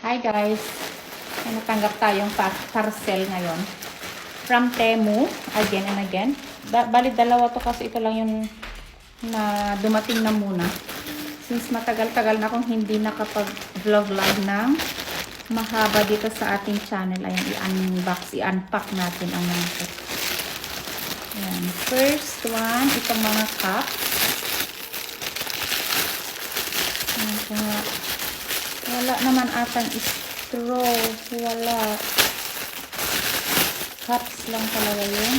Hi guys! May natanggap tayong parcel ngayon. From Temu, again and again. Bali dalawa to kasi ito lang yung na dumating na muna. Since matagal-tagal na akong hindi nakapag-vlog ng mahaba dito sa ating channel. Ayan, i-unpack natin ang mga ito. Ayan. First one, itong mga cup. Ayan, wala naman atang straw. Wala. Cups lang talaga yun.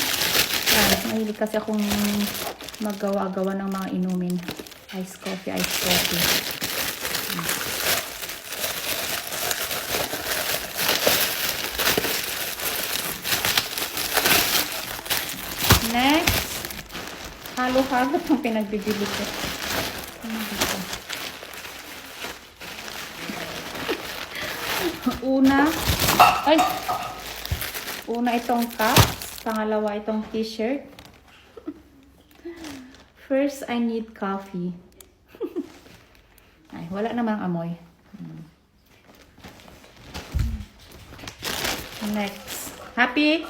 Ayan, mahilig kasi akong maggawa-gawa ng mga inumin. Ice coffee. Next, halo-halo itong pinagbibili ko. Una itong cups, pangalawa itong t-shirt. First, I need coffee. Ay, wala namang amoy. Next. Happy?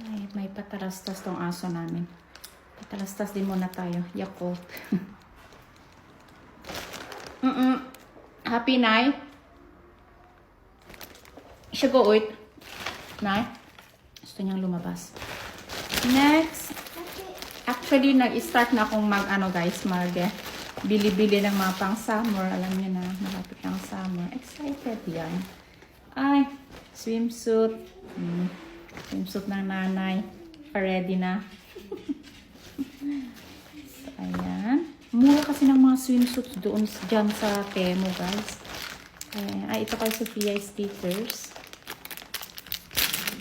Ay, may patalastas tong aso namin. Patalastas din muna tayo. Yakult. Happy, Nay? Siya go uit. Nay? Gusto niyang lumabas. Next. Actually, nag-start na akong bili-bili ng mga pang-summer. Alam niyo na, malapit ng summer. Excited yan. Ay, swimsuit. Swimsuit ng nanay. Ready na. So, ayan. Mura kasi ng mga swimsuits doon dyan sa Temu, guys. Ayan. Ay, ito kay Sophia stickers.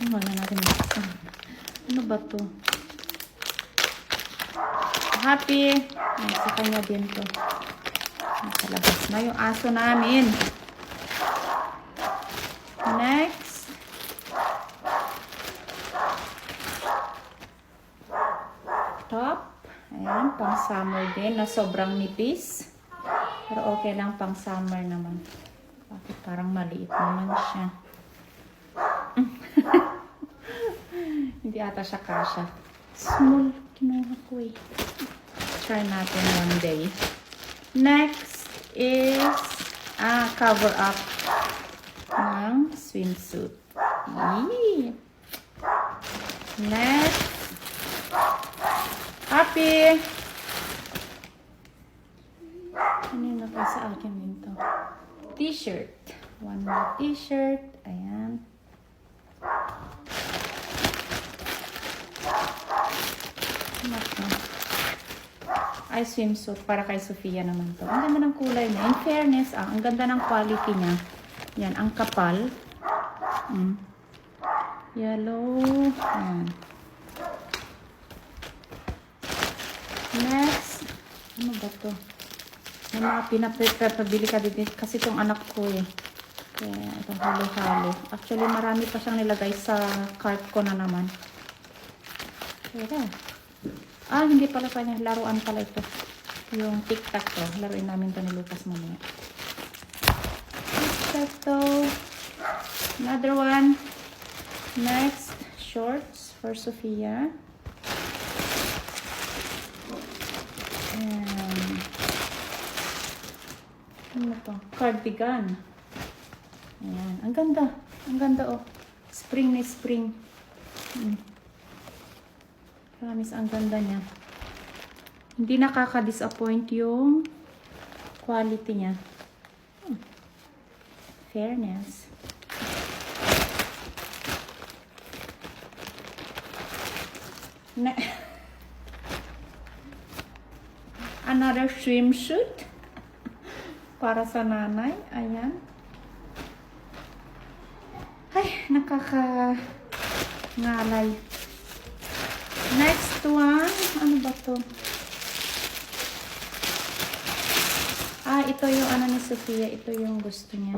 Wala natin ito. Ano ba to? Happy. Ay, sa kanya din to. Nasa labas na yung aso namin. Next. Top. Ayan, pang summer din na sobrang nipis. Pero okay lang, pang summer naman. Bakit parang maliit naman siya. Hindi ata siya kasha. Small. Kinuha ko eh. Try natin one day. Next is cover up ng swimsuit. Yee! Next. Happy! Ano yung nakay sa akin dito? T-shirt. One more t-shirt. Ayan. Ay, swimsuit para kay Sophia naman to. Ang ganda ng kulay niya. In fairness, ang ganda ng quality niya. Yan, ang kapal. Yellow. Yan. Next. Ano ba to? May mga pinapabili ka dito. Kasi itong anak ko eh. Kaya itong halo-halo. Actually, marami pa siyang nilagay sa cart ko na naman. Kaya. Hindi pala kanya. Laruan pala ito. Yung tic-tac to. Laruin namin ito ni Lucas mamaya. Tic-tac to. Another one. Next. Shorts for Sophia. And ano to? Cardigan. Ayan. Ang ganda. Ang ganda oh. Spring na spring. Promise, ang ganda niya. Hindi nakaka-disappoint yung quality niya. Fairness. Another swimsuit para sa nanay. Ayan. Ay, nakaka-ngalay. Next one, ano ba to? Ito yung ano ni Sophia. Ito yung gusto niya.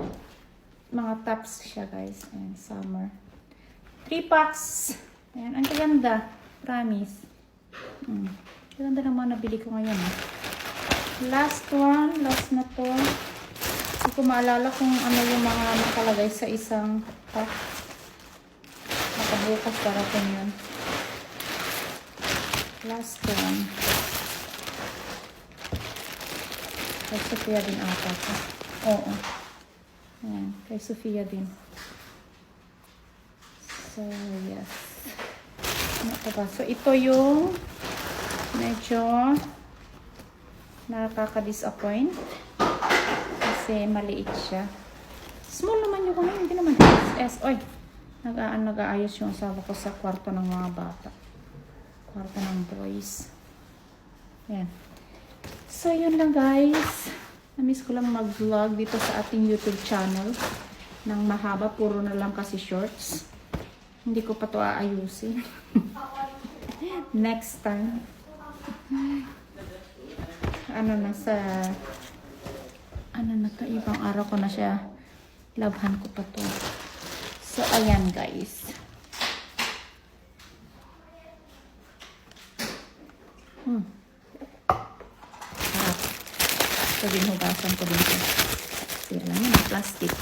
Mga tops siya, guys. Ayan, summer. 3 packs. Ayan, ang ganda. Promise. Ganda naman nabili ko ngayon. Last one. Last na to. Hindi ko maalala kung ano yung mga nakalagay sa isang pack. Nakabukas parating yun. Last one. Kay Sofia din ata ko. Oo. Ayan, kay Sofia din. So, yes. Ano pa ba? So, ito yung medyo nakaka-disappoint kasi maliit siya. Small naman yung kunin, hindi naman XS. Oy, nag-aayos yung asawa ko sa kwarto ng mga bata. Kwarto ng boys. Ayan. So, yun lang guys. Namiss ko lang mag-vlog dito sa ating YouTube channel ng mahaba. Puro na lang kasi shorts. Hindi ko pa to aayusin. Next time. Ano na sa... Ano na to? Ibang araw ko na siya. Labhan ko pa to. So, ayan guys. Sarap. So, binugasan ko din siya. Sira lang yun. Plastic.